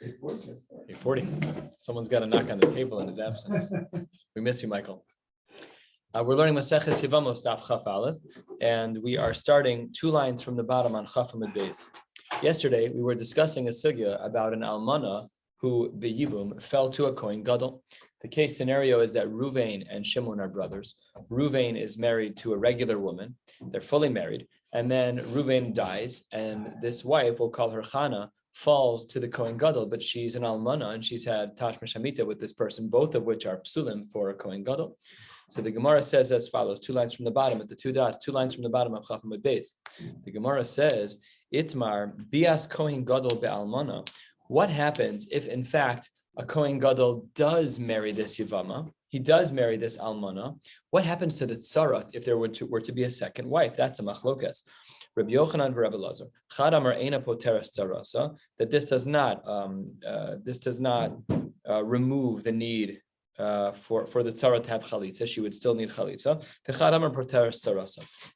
8:40. Someone's got a knock on the table in his absence. We miss you, Michael. We're learning Maseches Yevamos Daf Chaf Aleph, and we are starting 2 lines from the bottom on Chaf Amud Beis. Yesterday, we were discussing a sugya about an almana who b'yibum fell to a kohen gadol. The case scenario is that Ruvain and Shimon are brothers. Ruvain is married to a regular woman. They're fully married, and then Ruvain dies, and this wife, we'll call her Chana, falls to the kohen gadol, but she's an almana and she's had tashmish hamita with this person, both of which are psulim for a kohen gadol. So the Gemara says as follows: 2 lines from the bottom at the 2 dots, 2 lines from the bottom of Chaf Amud Beis. The Gemara says, "Itmar bias kohen gadol be'almana." What happens if, in fact, a kohen gadol does marry this yevama? He does marry this almana. What happens to the tzarat if there were to be a second wife? That's a machlokas. Rabbi Yochanan and Rabbi Lazar. Chad amar eina poteres tzarasa. That this does not remove the need for the tzara to have chalitza. She would still need chalitza.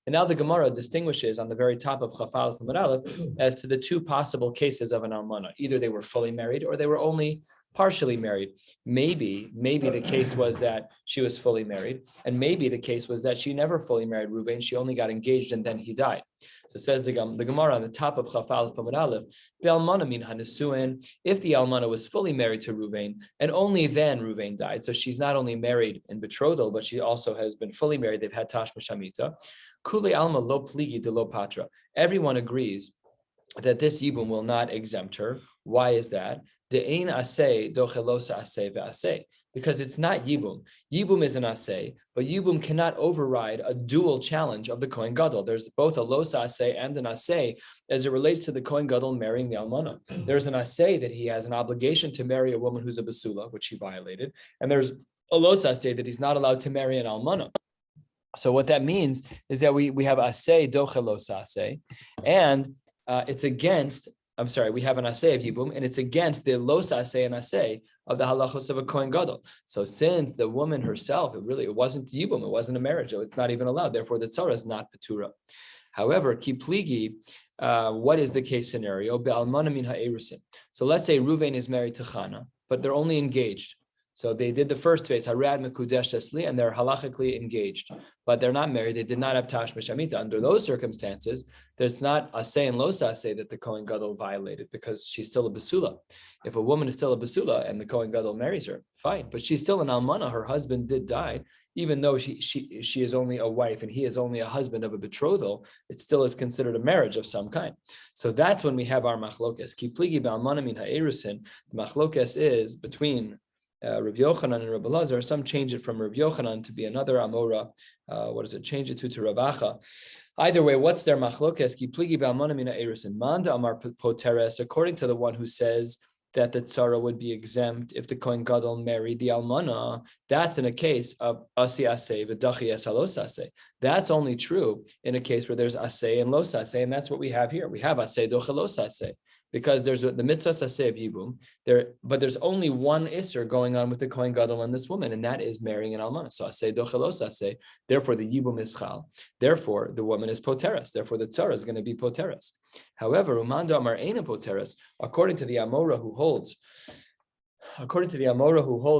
And now the Gemara distinguishes on the very top of Chaf Aleph and Aleph as to the 2 possible cases of an almana. Either they were fully married or they were only partially married. Maybe the case was that she was fully married, and maybe the case was that she never fully married Ruvain. She only got engaged and then he died. So says the Gemara on the top of Chaf Aleph and Aleph, "Be'almana min hanesuin." If the almana was fully married to Ruvain, and only then Ruvain died, so she's not only married in betrothal, but she also has been fully married. They've had tashmish hamita. Kule alma lo pligi de lo patra. Everyone agrees that this yibum will not exempt her. Why is that? De'ein aseh dochelosa aseh ve'aseh. Because it's not yibum. Yibum is an aseh, but yibum cannot override a dual challenge of the kohen gadol. There's both a losa aseh and an aseh as it relates to the kohen gadol marrying the almana. There's an aseh that he has an obligation to marry a woman who's a basula, which he violated, and there's a losa aseh that he's not allowed to marry an almana. So what that means is that we have aseh dochelosa aseh, and it's against. We have an aseh of yibum, and it's against the los aseh and aseh of the halachos of a kohen gadol. So since the woman herself, it wasn't yibum, it wasn't a marriage, it's not even allowed. Therefore, the tzara is not patura. However, ki pligi, what is the case scenario? Be'almana min ha'erusin. So let's say Ruvain is married to Chana, but they're only engaged. So they did the first phase, Harad Mekudesh Esli, and they're halachically engaged, but they're not married. They did not have tashmish hamita. Under those circumstances, there's not aseh and los aseh that the kohen gadol violated because she's still a basula. If a woman is still a basula and the kohen gadol marries her, fine, but she's still an almana. Her husband did die, even though she is only a wife and he is only a husband of a betrothal. It still is considered a marriage of some kind. So that's when we have our machlokes. Ki pligi be'almana min ha'erusin. The machlokes is between Rav Yochanan and Rabbi Lazar. Some change it from Rav Yochanan to be another Amora. What does it change it to Rav Acha? Either way, what's their machlokes? Ki pligi be'almana min ha'erusin. Manda amar poteres, according to the one who says that the tzara would be exempt if the kohen gadol married the almana. That's in a case of asi aseh v'dachi es halos aseh. That's only true in a case where there's aseh and los aseh, and that's what we have here. We have aseh dochelos aseh. Because there's the mitzvah saseh of yibum, but there's only one isser going on with the kohen gadol and this woman, and that is marrying an almana. So aseh dochelos aseh. Therefore, the yibum is chal. Therefore, the woman is poteres. Therefore, the tzara is going to be poteres. However, umanda amar eina poteres, according to the Amora who holds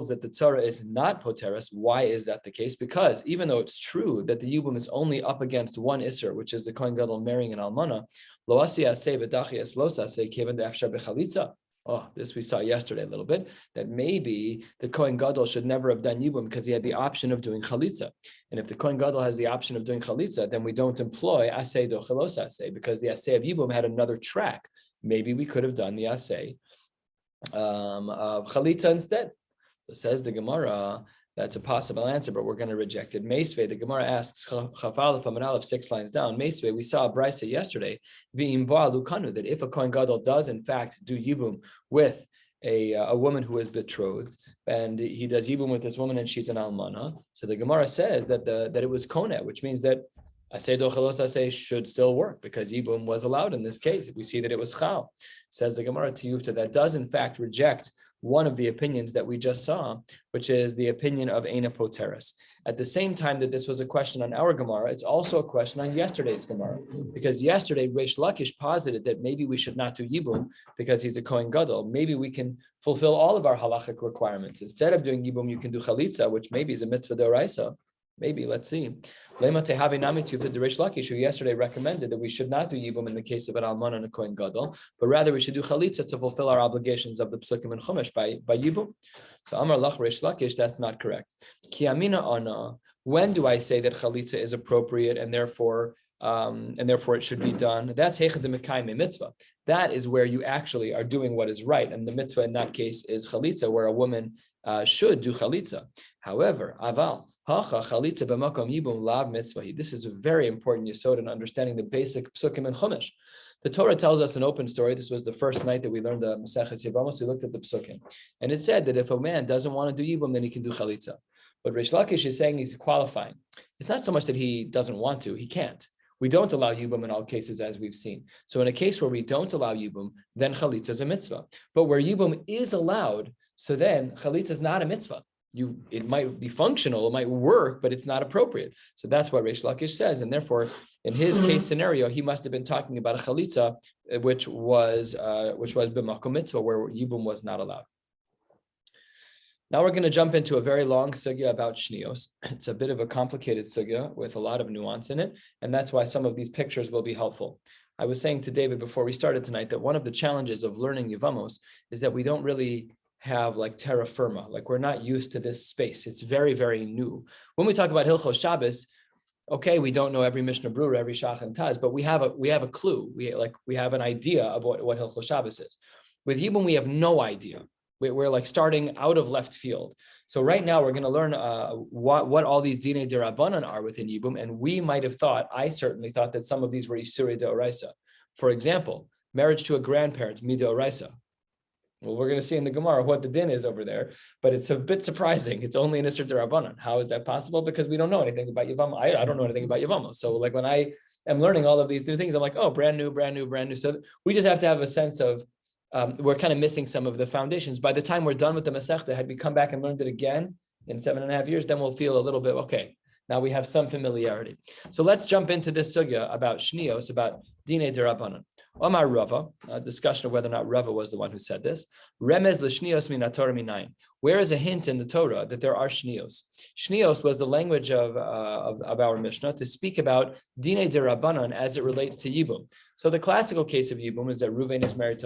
that the tzara is not poteres. Why is that the case? Because even though it's true that the yibum is only up against one isser, which is the kohen gadol marrying an almana, lo asi aseh v'dachi es los aseh kevan de'afshar b'chalitza. Oh, this we saw yesterday a little bit, that maybe the kohen gadol should never have done yibum because he had the option of doing chalitza. And if the kohen gadol has the option of doing chalitza, then we don't employ aseh dochelos aseh because the aseh of yibum had another track. Maybe we could have done the aseh of chalitza instead. So says the Gemara, that's a possible answer, but we're going to reject it. Meisvei, the Gemara asks, Chaf Aleph Amud Aleph 6 lines down. Meisvei, we saw a brisa yesterday, v'im ba lukanu, that if a kohen gadol does in fact do yibum with a woman who is betrothed, and he does yibum with this woman and she's an almana, so the Gemara says that it was koneh, which means that aseh dochelos aseh should still work because yibum was allowed in this case. We see that it was chal. Says the Gemara to Yufta, that does in fact reject one of the opinions that we just saw, which is the opinion of Eina Poteris. At the same time that this was a question on our Gemara, it's also a question on yesterday's Gemara, because yesterday Reish Lakish posited that maybe we should not do Yibum because he's a Kohen Gadol. Maybe we can fulfill all of our halachic requirements. Instead of doing Yibum, you can do Chalitza, which maybe is a mitzvah d'oraisa. Maybe, let's see. Lema tehavi namitu for the Reish Lakish, who yesterday recommended that we should not do Yibum in the case of an Almana and a Kohen Gadol, but rather we should do Chalitza to fulfill our obligations of the Psukim and Chumash by Yibum. So Amar Lach Reish Lakish, that's not correct. Ki amina ana, when do I say that Chalitza is appropriate and therefore it should be done? That's Heichad Mekayim mitzvah. That is where you actually are doing what is right, and the mitzvah in that case is Chalitza, where a woman should do Chalitza. However, Aval, this is a very important yesod in understanding the basic psukim and chumash. The Torah tells us an open story. This was the first night that we learned the Maseches Yevamos. We looked at the psukim, and it said that if a man doesn't want to do yibum, then he can do chalitza. But Reish Lakish is saying he's qualifying. It's not so much that he doesn't want to; he can't. We don't allow yibum in all cases, as we've seen. So in a case where we don't allow yibum, then chalitza is a mitzvah. But where yibum is allowed, so then chalitza is not a mitzvah. It might be functional, it might work, but it's not appropriate. So that's what Reish Lakish says, and therefore, in his case scenario, he must have been talking about a chalitza, which was b'makom mitzvah, where yibum was not allowed. Now we're going to jump into a very long sugya about shnios. It's a bit of a complicated sugya with a lot of nuance in it, and that's why some of these pictures will be helpful. I was saying to David before we started tonight that one of the challenges of learning Yevamos is that we don't really have like terra firma, like we're not used to this space. It's very, very new. When we talk about Hilchos Shabbos, okay, we don't know every Mishnah Brura, every Shach and Taz, but we have a clue. We have an idea of what Hilchos Shabbos is. With Yibum, we have no idea. We're like starting out of left field. So right now we're going to learn what all these Dinei D'Rabbanan are within Yibum, and we might have thought, I certainly thought that some of these were Isurei D'Oraisa. For example, marriage to a grandparent, Midoraisa. Well, we're going to see in the Gemara what the din is over there, but it's a bit surprising. It's only an Isser D'Rabbanan. How is that possible? Because we don't know anything about Yevamos. I don't know anything about Yevamos. So like when I am learning all of these new things, I'm like, oh, brand new. So we just have to have a sense of, we're kind of missing some of the foundations. By the time we're done with the Masechta, had we come back and learned it again in 7.5 years, then we'll feel a little bit, okay, now we have some familiarity. So let's jump into this sugya about shnios, about Dinei D'Rabbanan. Omar Rava, a discussion of whether or not Rava was the one who said this. Remez l'shnios min haTorah minayin. Where is a hint in the Torah that there are shnios? Shnios was the language of our Mishnah to speak about Dinei D'Rabbanan as it relates to Yibum. So the classical case of Yibum is that Reuven is married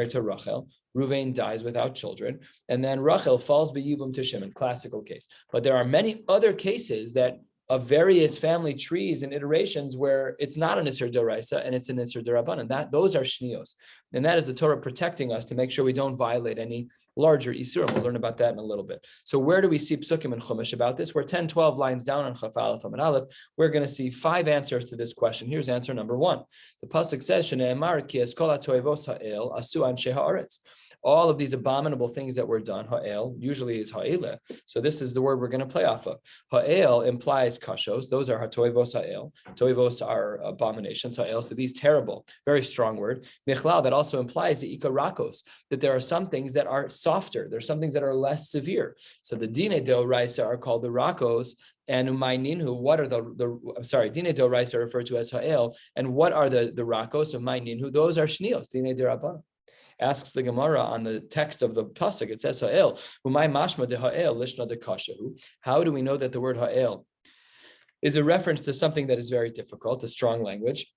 to Rachel. Reuven dies without children, and then Rachel falls b'Yibum to Shimon. Classical case. But there are many other cases that of various family trees and iterations where it's not an Isser D'Oraisa and it's an Isser D'Rabbanan. Those are shnios. And that is the Torah protecting us to make sure we don't violate any larger Isurim. We'll learn about that in a little bit. So where do we see Psukim and Chumash about this? We're 10, 12 lines down on Chaf Aleph and Aleph. We're going to see 5 answers to this question. Here's answer number 1. The Pasuk says, Shne'emar ki es kol ha'toivos ha'el asu anshe ha'aretz. All of these abominable things that were done, ha'el, usually is ha'ele. So this is the word we're going to play off of. Ha'el implies kashos. Those are ha'toivos ha'el. Toivos are abominations, ha'el. So these terrible, very strong word. Michlal, that also implies the ikarakos, that there are some things that are softer. There are some things that are less severe. So the Dinei D'Oraisa are called the rakos. And umayninhu, what are Dinei D'Oraisa are referred to as ha'el. And what are the rakos of umayninhu? Those are shnios, Dinei D'Rabbanan. Asks the Gemara on the text of the pasuk. It says ha'el. Umay mashma de ha'el lishna de kashahu. How do we know that the word ha'el is a reference to something that is very difficult, a strong language?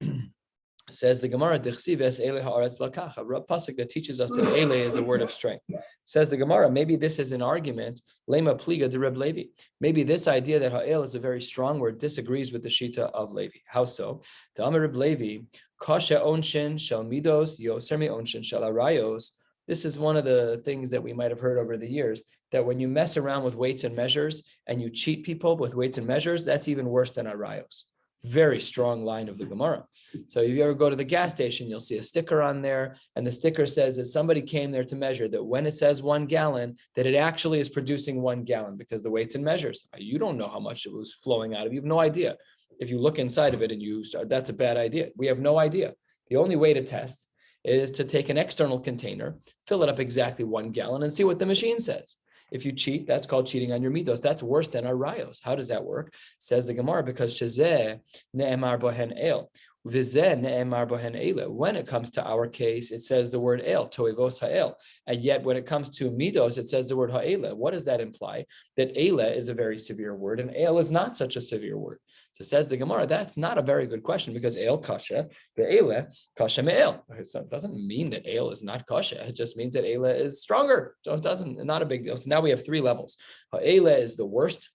Says the Gemara, Dechsives ele haaretz lakach, a pasuk that teaches us that ele is a word of strength. Says the Gemara, maybe this is an argument, lema pliga de Reb Levi. Maybe this idea that ha'el is a very strong word disagrees with the shita of Levi. How so? The Amar Reb Levi, kasha onshin shel midos yoser mi onshin shel arayos. This is one of the things that we might have heard over the years, that when you mess around with weights and measures and you cheat people with weights and measures, that's even worse than arayos. Very strong line of the Gemara. So if you ever go to the gas station, you'll see a sticker on there, and the sticker says that somebody came there to measure, that when it says 1 gallon, that it actually is producing 1 gallon because the weights and measures. You don't know how much it was flowing out of. You have no idea. If you look inside of it and you start, that's a bad idea. We have no idea. The only way to test is to take an external container, fill it up exactly 1 gallon, and see what the machine says. If you cheat, that's called cheating on your midos. That's worse than arayos. How does that work? Says the Gemara, because shezeh ne'emar bohen el. When it comes to our case, it says the word el, toivos ha'el. And yet when it comes to midos, it says the word ha'ela. What does that imply? That ela is a very severe word and el is not such a severe word. So says the Gemara, that's not a very good question because el kasha, the ela kasha me'el. It doesn't mean that el is not kasha. It just means that ela is stronger. So it doesn't, not a big deal. So now we have 3 levels. Ha'ela is the worst.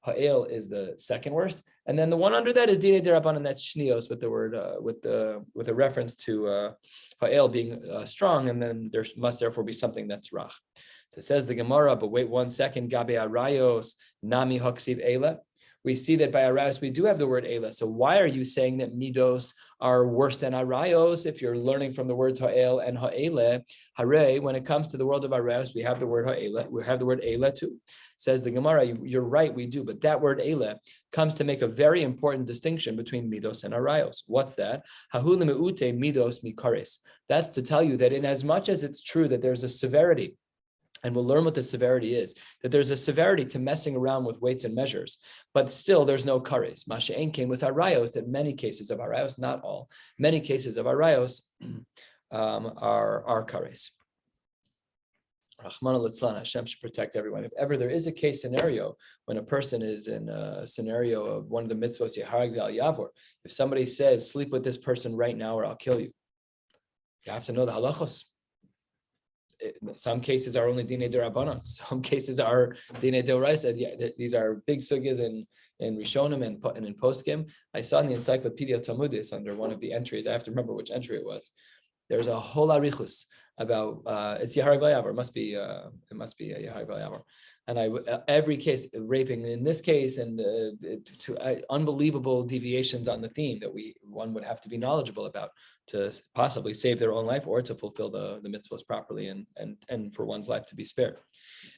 Ha'el is the second worst, and then the one under that is dinei derabanan. That's shnios with the word with a reference to ha'el being strong, and then there must therefore be something that's rach. So it says the Gemara, but wait 1 second. Gabe arayos nami haksiv ela. We see that by arayos we do have the word ela. So why are you saying that midos are worse than arayos if you're learning from the words ha'el and ha'ele? Hare, when it comes to the world of arayos, we have the word ha'ela. We have the word ela too. Says the Gemara, you're right, we do, but that word ela comes to make a very important distinction between midos and arayos. What's that? Hahule meute midos mikares. That's to tell you that in as much as it's true that there's a severity, and we'll learn what the severity is, that there's a severity to messing around with weights and measures, but still there's no kares. Masha'en came with arayos, that many cases of arayos, not all, many cases of arayos are kares. Rahman al-Itzlan, Hashem should protect everyone. If ever there is a case scenario when a person is in a scenario of one of the mitzvos, Yeharag v'al Yavor, if somebody says, sleep with this person right now or I'll kill you, you have to know the halachos. Some cases are only dinei derabanan. Some cases are dinei deoraisa. These are big sugyas in Rishonim and in Poskim. I saw in the Encyclopedia Talmudis under one of the entries. I have to remember which entry it was. There's a whole arichus about it's Yeharag v'al Yavor. It must be a Yeharag v'al Yavor. And every case, raping in this case, and unbelievable deviations on the theme that one would have to be knowledgeable about to possibly save their own life or to fulfill the mitzvahs properly and for one's life to be spared.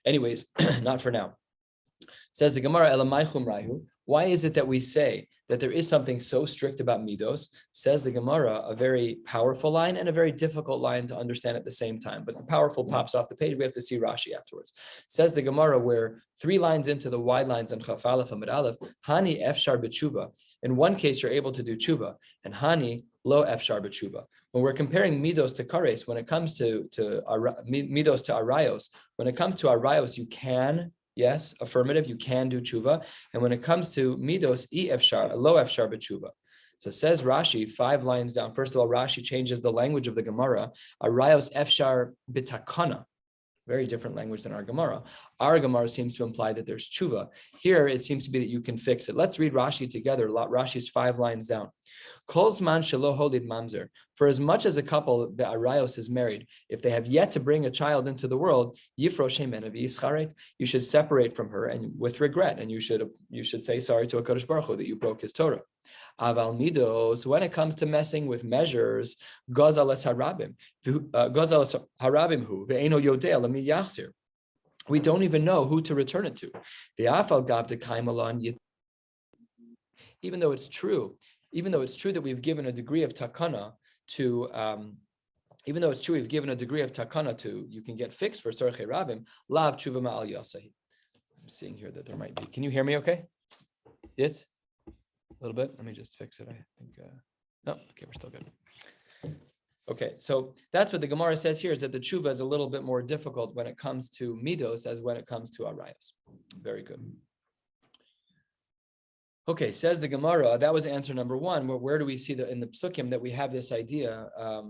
Anyways, not for now. Says the Gemara, Elamai chumrahu. Why is it that we say that there is something so strict about midos? Says the Gemara, a very powerful line and a very difficult line to understand at the same time. But the powerful pops off the page. We have to see Rashi afterwards. Says the Gemara, where 3 lines into the wide lines on Chaf Aleph Amud Aleph, Hani efshar b'tshuva. In one case, you're able to do tshuva, and Hani lo efshar b'tshuva. When we're comparing midos to kares, when it comes to midos to arayos, when it comes to arayos, you can. Yes, affirmative, you can do tshuva. And when it comes to midos, lo efshar b'tshuva. So says Rashi, 5 lines down. First of all, Rashi changes the language of the Gemara. Arayos efshar b'takana. Very different language than our Gemara. Our Gemara seems to imply that there's tshuva. Here, it seems to be that you can fix it. Let's read Rashi together. Rashi's 5 lines down. Kol zman shelo holid mamzer. For as much as a couple, the arayos is married, if they have yet to bring a child into the world, yifrosh hemena v'yischaret, you should separate from her and with regret, and you should say sorry to HaKadosh Baruch Hu that you broke his Torah. Aval midos, when it comes to messing with measures, gozales harabim hu ve'eno yodea lami yachzir. We don't even know who to return it to. Ve'afal gab dekaim alan. Even though it's true that we've given a degree of takana to, you can get fixed for tzarchei rabim, lav tshuva ma'al yasahi. I'm seeing here that there might be. Can you hear me okay? It's a little bit. Let me just fix it. I think, no, okay, we're still good. Okay, so that's what the Gemara says here, is that the tshuva is a little bit more difficult when it comes to midos as when it comes to arayos. Very good. Okay, says the Gemara, that was answer number 1. Where do we see in the psukim that we have this idea of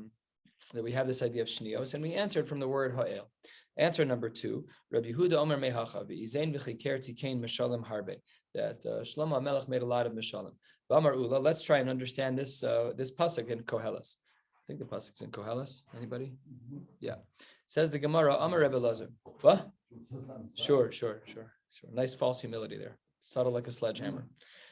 shnios, and we answered from the word ha'el. Answer number 2, Rabbi Yehuda Omer mehacha v'izain v'chiker tikein mishalem harbe, that Shlomo HaMelech made a lot of mishalem. V'amar ula, let's try and understand this pasuk in Koheles. I think the pasuk's in Koheles. Anybody? Yeah. Says the Gemara, Amar Rebbe Lazar. What? Sure. Nice false humility there. Subtle like a sledgehammer.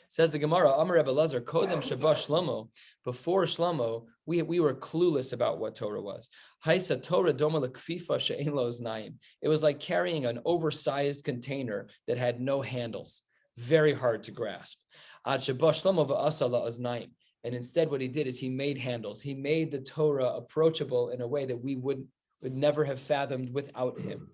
Says the Gemara, Amar Rebbe Lazar, Kodem Shabbat Shlomo. Before Shlomo, we were clueless about what Torah was. Haisa Torah doma lekfifa she'ein lo oznaim. It was like carrying an oversized container that had no handles. Very hard to grasp. Ad Shabbat Shlomo va'asa la oznaim. And instead, what he did is he made handles. He made the Torah approachable in a way that we would never have fathomed without him.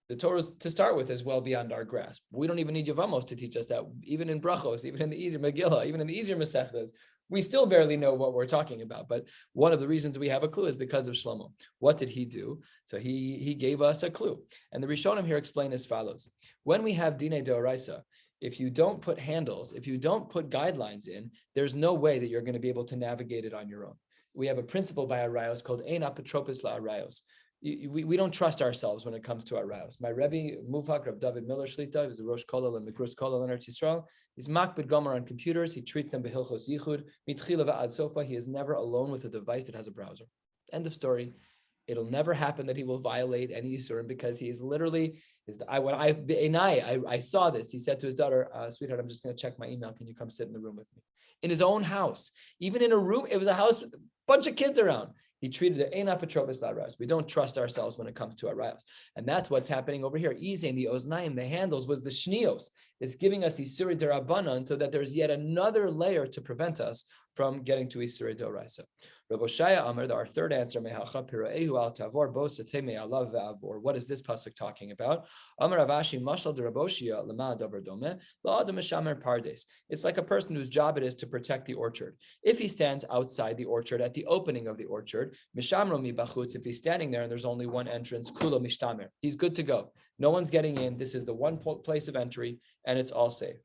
The Torah, to start with, is well beyond our grasp. We don't even need Yevamos to teach us that. Even in Brachos, even in the easier Megillah, even in the easier Maseches, we still barely know what we're talking about. But one of the reasons we have a clue is because of Shlomo. What did he do? So he gave us a clue. And the Rishonim here explain as follows. When we have Dinei Deoraisa, if you don't put handles, if you don't put guidelines in, there's no way that you're going to be able to navigate it on your own. We have a principle by Arayos called Ein Apotropos LaArayos. We don't trust ourselves when it comes to our rayos. My Rebbe, Muvak, Reb David Miller Shlita, who's the Rosh Kollel and the Grus Kollel in Eretz Yisrael, he's makbid gomer on computers. He treats them behilchos yichud. Mitchila va'ad sofa. He is never alone with a device that has a browser. End of story. It'll never happen that he will violate any yisurim because he is literally. I saw this. He said to his daughter, "Sweetheart, I'm just going to check my email. Can you come sit in the room with me?" In his own house, even in a room. It was a house with a bunch of kids around. He treated it, Ein Apotropos LaArayos. We don't trust ourselves when it comes to our rayos. And that's what's happening over here. Izain, the oznaim, the handles, was the shnios. It's giving us Isurei Derabanan so that there's yet another layer to prevent us from getting to Isurei Doraisa. Rabbi Shaya Amar, our third answer, Mehacha Piraehu al Tavor Bo Sateme Alav Ve'avor. What is this pasuk talking about? Amar Avashi Mashal de Raboshia Lama Davar Dome La Adam Mishamer Pardes. It's like a person whose job it is to protect the orchard. If he stands outside the orchard at the opening of the orchard, Mishamro Mi Bachutz. If he's standing there and there's only one entrance, Kula Mishtamer. He's good to go. No one's getting in. This is the one place of entry, and it's all safe.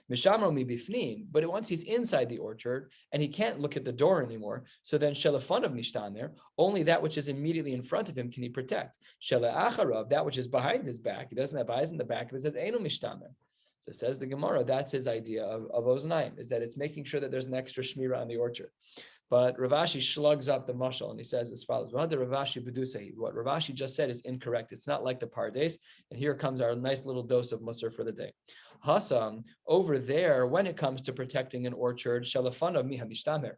Mishamro mi bifnim, but once he's inside the orchard and he can't look at the door anymore, so then shelafon of mishtamer, only that which is immediately in front of him can he protect. Shela'acharav, that which is behind his back, he doesn't have eyes in the back of it, says enu mishtamer. So says the Gemara, that's his idea of oznaim, is that it's making sure that there's an extra shmira on the orchard. But Rav Ashi slugs up the mashal and he says as follows: what Rav Ashi just said is incorrect. It's not like the pardes. And here comes our nice little dose of musar for the day. Hasam, over there, when it comes to protecting an orchard, shalafana miha mishtamer,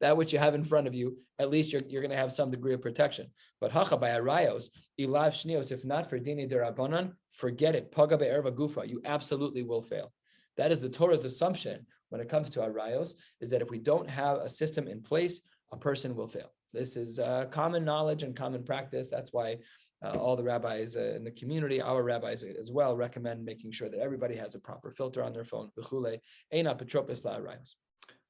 that which you have in front of you, at least you're going to have some degree of protection. But hacha by arayos, ilav shnios, if not for dini derabanan, forget it. Paga be'erva gufa, you absolutely will fail. That is the Torah's assumption when it comes to our rayos, is that if we don't have a system in place, a person will fail. This is common knowledge and common practice. That's why all the rabbis in the community, our rabbis as well, recommend making sure that everybody has a proper filter on their phone.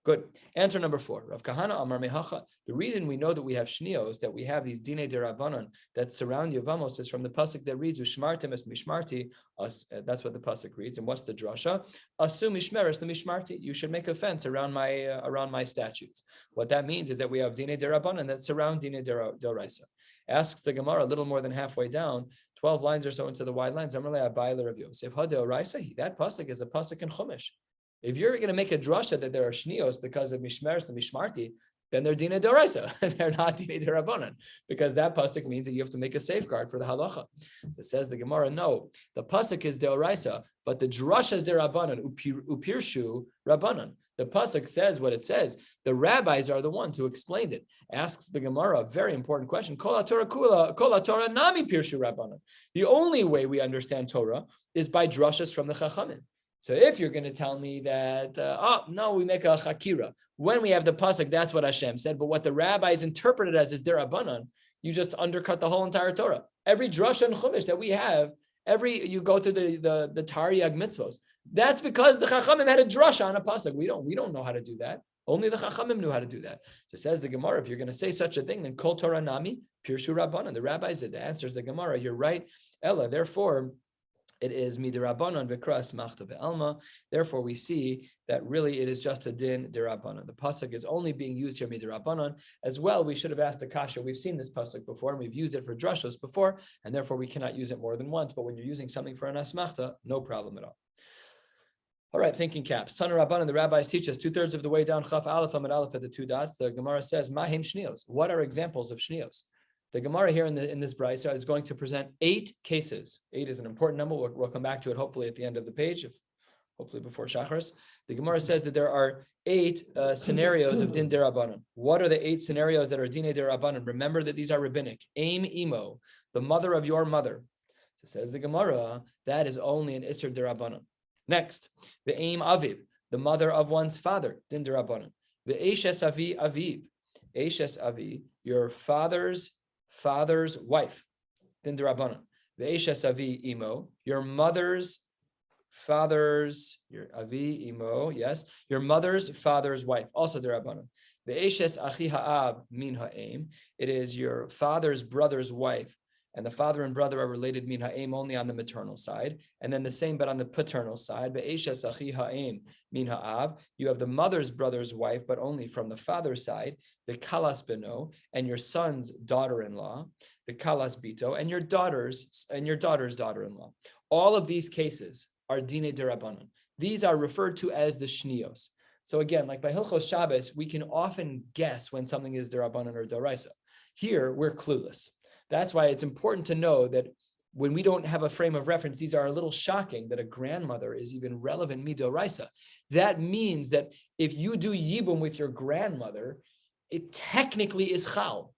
Good. Answer number 4. Rav Kahana Amar Mehacha. The reason we know that we have shnios, that we have these dinei derabanan that surround Yevamos, is from the pasuk that reads Ushmartem es mishmarti. That's what the pasuk reads. And what's the drasha? Asu mishmeres the mishmarti. You should make a fence around my statutes. What that means is that we have dinei derabanan that surround dinei deoraisa. Asks the Gemara a little more than halfway down, 12 lines or so into the wide lines. Amarle Abayler of Yosef Hadeoraisa. That pasuk is a pasuk in Chumash. If you're going to make a drasha that there are shnios because of mishmeres and mishmarti, then they're dinei deoraisa. They're not dinei derabanan, because that pasuk means that you have to make a safeguard for the halacha. So says the Gemara, no, the pasuk is deoraisa, but the drasha is derabanan, upirshu rabbanan. The pasuk says what it says. The rabbis are the ones who explained it. Asks the Gemara a very important question. Kol Torah nami pirshu rabbanan. The only way we understand Torah is by drashas from the Chachamim. So if you're going to tell me that, no, we make a chakira. When we have the pasuk, that's what Hashem said. But what the rabbis interpreted as is derabanan, you just undercut the whole entire Torah. Every drasha and chumash that we have, you go through the Taryag mitzvos. That's because the Chachamim had a drasha on a pasuk. We don't know how to do that. Only the Chachamim knew how to do that. So says the Gemara, if you're going to say such a thing, then kol Torah nami pirshu rabbanan. The rabbis did. The answer is the Gemara. You're right, Ella. Therefore, it is midirabanan v'kras machta ve'alma. Therefore, we see that really it is just a din dirabanan. The pasuk is only being used here midirabanan. As well, we should have asked the kasha. We've seen this pasuk before, and we've used it for drashos before, and therefore we cannot use it more than once. But when you're using something for an asmachta, no problem at all. All right, thinking caps. Tana Rabbanan, the rabbis teach us 2/3 of the way down Chaf Aleph Amid Aleph at the 2 dots. The Gemara says, Mahim shnios. What are examples of shnios? The Gemara here in this brisa is going to present 8 cases. 8 is an important number. We'll come back to it hopefully at the end of the page, hopefully before Shacharis. The Gemara says that there are 8 scenarios of din derabanan. What are the 8 scenarios that are din derabanan? Remember that these are rabbinic. Aim imo, the mother of your mother. So says the Gemara, that is only an isser derabanan. Next, the aim aviv, the mother of one's father, din derabanan. Ve'eshes avi aviv. Eshes avi, your father's wife. Din d'Rabbanan. Ve'eshes avi imo, your mother's father's, your avi imo, yes, your mother's father's wife, also d'Rabbanan. Ve'eshes achi ha'ab min ha'em, it is your father's brother's wife, and the father and brother are related min ha'em only on the maternal side, and then the same but on the paternal side. Ve'eshes achi ha'em min ha'ab, you have the mother's brother's wife, but only from the father's side. The kalas beno, and your son's daughter-in-law. The kalas bito, and your daughter's daughter-in-law. All of these cases are dine d'Rabbanan. These are referred to as the shnios. So again, like by Hilchos Shabbos, we can often guess when something is d'Rabbanan or d'oraisa. Here, we're clueless. That's why it's important to know that when we don't have a frame of reference, these are a little shocking that a grandmother is even relevant midoraisa. That means that if you do yibum with your grandmother, it technically is chal.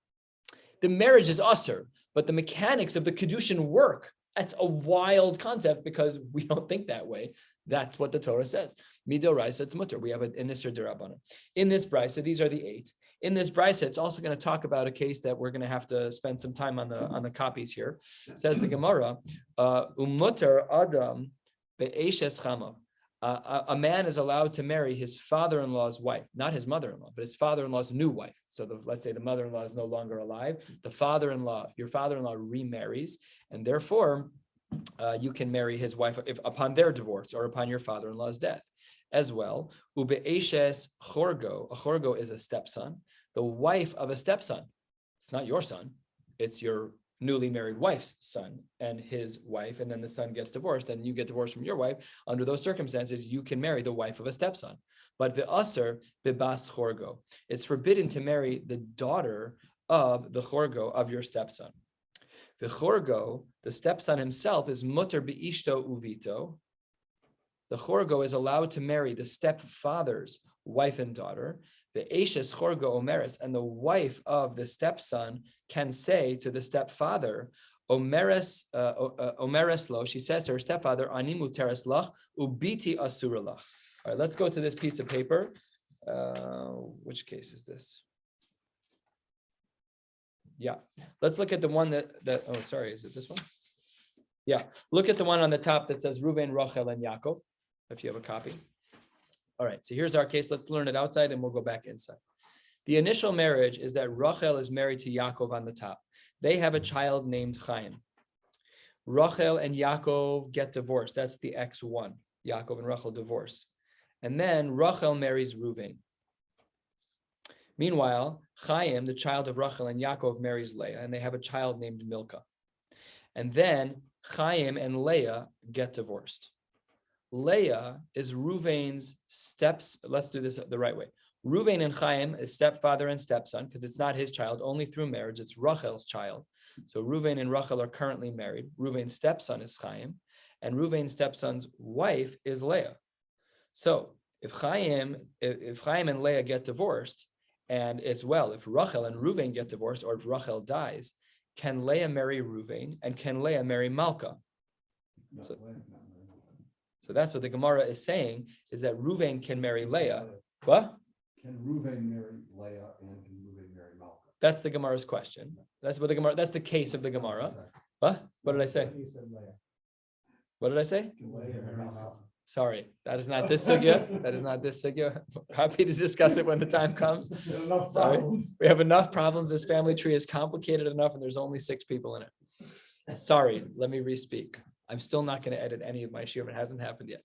The marriage is usher, but the mechanics of the kedushin work. That's a wild concept because we don't think that way. That's what the Torah says. Midoraisa, it's mutter. We have an inisr d'Rabbanan. In this brisa, these are the 8. In this brisa, it's also going to talk about a case that we're going to have to spend some time on the copies here. It says the Gemara, umutter adam be'eshes chamav. A man is allowed to marry his father-in-law's wife, not his mother-in-law, but his father-in-law's new wife. So let's say the mother-in-law is no longer alive. Your father-in-law remarries, and therefore you can marry his wife upon their divorce or upon your father-in-law's death as well. Ube'eshes chorgo. A chorgo is a stepson, the wife of a stepson. It's not your son, it's your newly married wife's son and his wife, and then the son gets divorced, and you get divorced from your wife. Under those circumstances, you can marry the wife of a stepson. But the aser bebas chorgo, it's forbidden to marry the daughter of the chorgo of your stepson. The chorgo, the stepson himself, is mutter beishto uvito. The chorgo is allowed to marry the stepfather's wife and daughter. The eshes chorgo omeres, and the wife of the stepson can say to the stepfather, omeres lo, she says to her stepfather, ani muteres lach, ubiti asura lach. All right, let's go to this piece of paper. Which case is this? Yeah, let's look at the one that oh, sorry, is it this one? Yeah, look at the one on the top that says Reuven, Rachel, and Yaakov, if you have a copy. All right, so here's our case. Let's learn it outside and we'll go back inside. The initial marriage is that Rachel is married to Yaakov on the top. They have a child named Chaim. Rachel and Yaakov get divorced. That's the X1. Yaakov and Rachel divorce. And then Rachel marries Reuven. Meanwhile, Chaim, the child of Rachel and Yaakov, marries Leah, and they have a child named Milcah. And then Chaim and Leah get divorced. Leah is Reuven's steps. Let's do this the right way. Reuven and Chaim is stepfather and stepson because it's not his child, only through marriage. It's Rachel's child. So Reuven and Rachel are currently married. Reuven's stepson is Chaim, and Reuven's stepson's wife is Leah. So if Chaim and Leah get divorced, and it's if Rachel and Reuven get divorced, or if Rachel dies, can Leah marry Reuven, and can Leah marry Malka? So that's what the Gemara is saying, is that Reuven can marry Leah. What? Can Reuven marry Leah and can Reuven marry Malka? That's the Gemara's question. That's what the Gemara. That's the case of the Gemara. What? What did I say? What did I say? Sorry, that is not this sugya. That is not this sugya. Happy to discuss it when the time comes. Sorry. We have enough problems. This family tree is complicated enough, and there's only 6 people in it. Sorry, let me re-speak. I'm still not going to edit any of my shiur. It hasn't happened yet.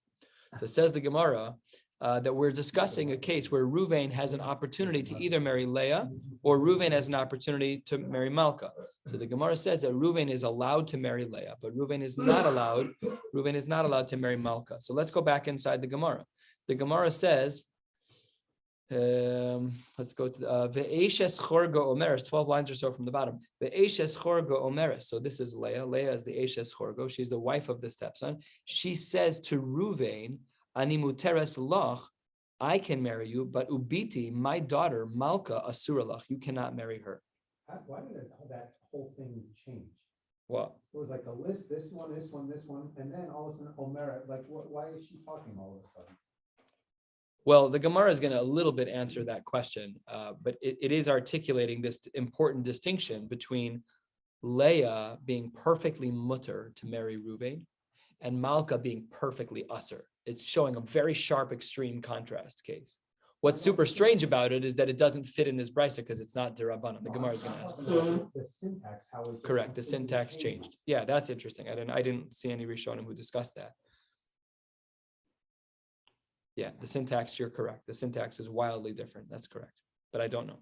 So it says the Gemara that we're discussing a case where Reuven has an opportunity to either marry Leah or Reuven has an opportunity to marry Malka. So the Gemara says that Reuven is allowed to marry Leah, but Reuven is not allowed to marry Malka. So let's go back inside the Gemara. The Gemara says, let's go to Ve'eshes chorgo omeres, 12 lines or so from the bottom. Ve'eshes chorgo omeres. So this is Leah. Leah is the eshes chorgo. She's the wife of the stepson. She says to Reuven, ani muteres lach, I can marry you, but ubiti, my daughter Malka asura lach, you cannot marry her. Why did that whole thing change? What? It was like a list, this one, and then all of a sudden Omer, like why is she talking all of a sudden? Well, the Gemara is going to a little bit answer that question, but it is articulating this important distinction between Leah being perfectly mutter to marry Reuven and Malka being perfectly usher. It's showing a very sharp, extreme contrast case. What's super strange about it is that it doesn't fit in this brisa because it's not derabanan. The Gemara is going to ask. The syntax, how it Correct. The syntax changed. Yeah, that's interesting. I didn't see any Rishonim who discussed that. Yeah, the syntax, you're correct. The syntax is wildly different. That's correct. But I don't know.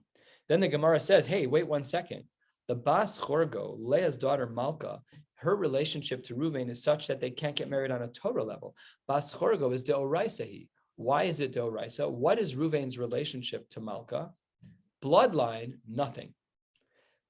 Then the Gemara says, hey, wait 1 second. The Bas Chorgo, Leah's daughter Malka, her relationship to Reuven is such that they can't get married on a Torah level. Bas Chorgo is deoraisa. Why is it deoraisa? What is Reuven's relationship to Malka? Bloodline, nothing.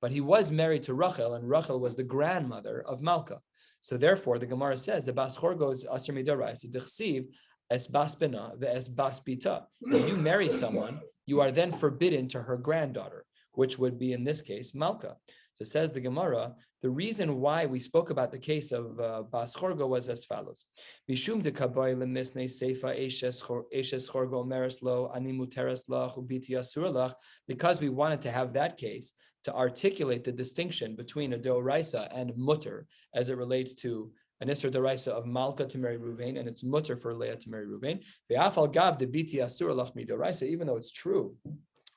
But he was married to Rachel, and Rachel was the grandmother of Malka. So therefore, the Gemara says, the Bas Chorgo is aser midoraisa. D'chsiv es bas bina ve'es bas bita. When you marry someone, you are then forbidden to her granddaughter, which would be in this case Malka. So says the Gemara, the reason why we spoke about the case of Bas Chorgo was as follows: Mishum de kaboy lemisnei seifa eshes chorgo meres lo ani muteres lach ubiti asur lach, because we wanted to have that case to articulate the distinction between a deoraisa and mutter as it relates to an isur deoraisa of Malka to marry Reuven, and it's mutter for Leah to marry Reuven. Ve'afal gav de biti asur lach mi deoraisa, even though it's true.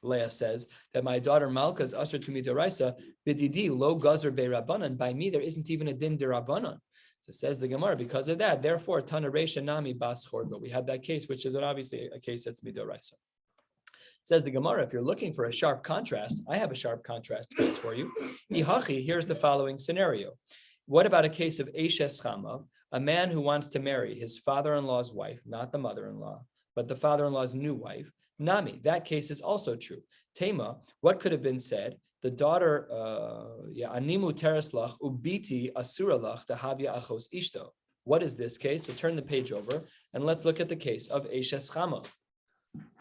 Leah says that my daughter Malka is usher to me deraisa, bididi lo gazer be rabbanan. By me, there isn't even a din derabbanan. So says the Gemara, because of that, therefore, Tana Reisha Nami Bas Chorgo. We had that case, which is obviously a case that's midoraisa. Says the Gemara, if you're looking for a sharp contrast, I have a sharp contrast case for you. Ihachi, here's the following scenario. What about a case of Eishes Chama, a man who wants to marry his father-in-law's wife, not the mother-in-law, but the father-in-law's new wife? Nami, that case is also true. Tema, what could have been said? The daughter, animu tereslach ubiti asuralach dahavia achos ishto. What is this case? So turn the page over and let's look at the case of Eishes Chama.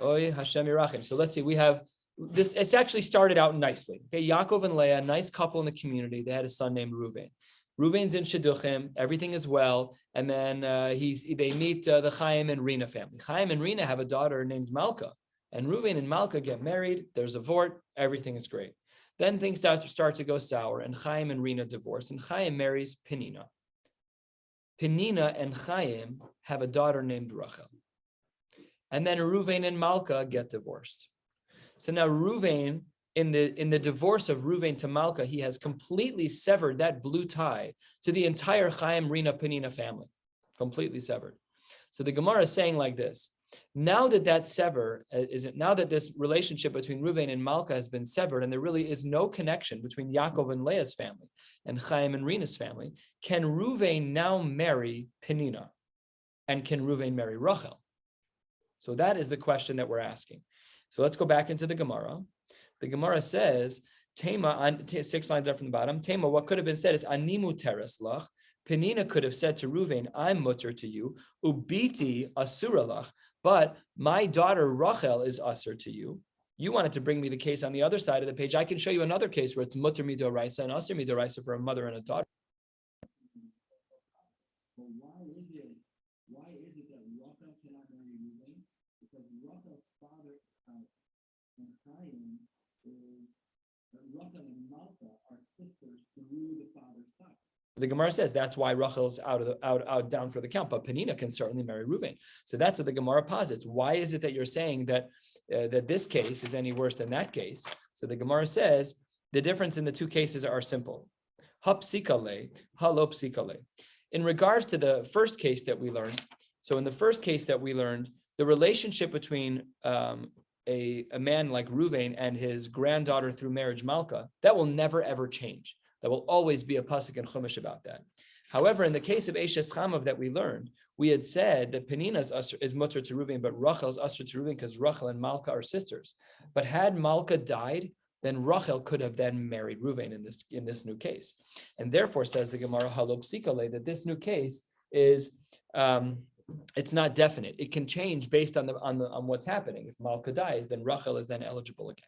Oy Hashem Yirachim. So let's see, we have this. It's actually started out nicely. Okay, Yaakov and Leah, nice couple in the community. They had a son named Reuven. Reuven's in Shidduchim, everything is well, and then they meet the Chaim and Rina family. Chaim and Rina have a daughter named Malka. And Reuven and Malka get married, there's a vort, everything is great. Then things start to go sour, and Chaim and Rina divorce, and Chaim marries Penina. Penina and Chaim have a daughter named Rachel. And then Reuven and Malka get divorced. So now Reuven, in the divorce of Reuven to Malka, he has completely severed that blue tie to the entire Chaim, Rina, Penina family. Completely severed. So the Gemara is saying like this: now that this relationship between Reuven and Malka has been severed, and there really is no connection between Yaakov and Leah's family and Chaim and Rina's family, can Reuven now marry Penina? And can Reuven marry Rachel? So that is the question that we're asking. So let's go back into the Gemara. The Gemara says, Tema, 6 lines up from the bottom, Tema, what could have been said is, Animu teres lach. Penina could have said to Reuven, I'm mutter to you, ubiti asuralach, but my daughter Rachel is usher to you. You wanted to bring me the case on the other side of the page. I can show you another case where it's mutter midoraisa and usher midoraisa for a mother and a daughter. Well, why is it that Rachel cannot marry Reuven? Because Rachel's father and Chaim is Rachel and Malka are sisters through the father's side. The Gemara says that's why Rachel's out down for the count, but Penina can certainly marry Reuven. So that's what the Gemara posits. Why is it that you're saying that that this case is any worse than that case? So the Gemara says the difference in the two cases are simple. Hapsikale, halopsikale. In regards to the first case that we learned, so in the first case that we learned, the relationship between a man like Reuven and his granddaughter through marriage Malka, that will never ever change. There will always be a pasuk in Chumash about that. However, in the case of Eishes Chamav that we learned, we had said that Penina's is mutter to Reuven, but Rachel's usher to Reuven because Rachel and Malka are sisters. But had Malka died, then Rachel could have then married Reuven in this new case. And therefore, says the Gemara Halopsikale, that this new case is it's not definite. It can change based on what's happening. If Malka dies, then Rachel is then eligible again.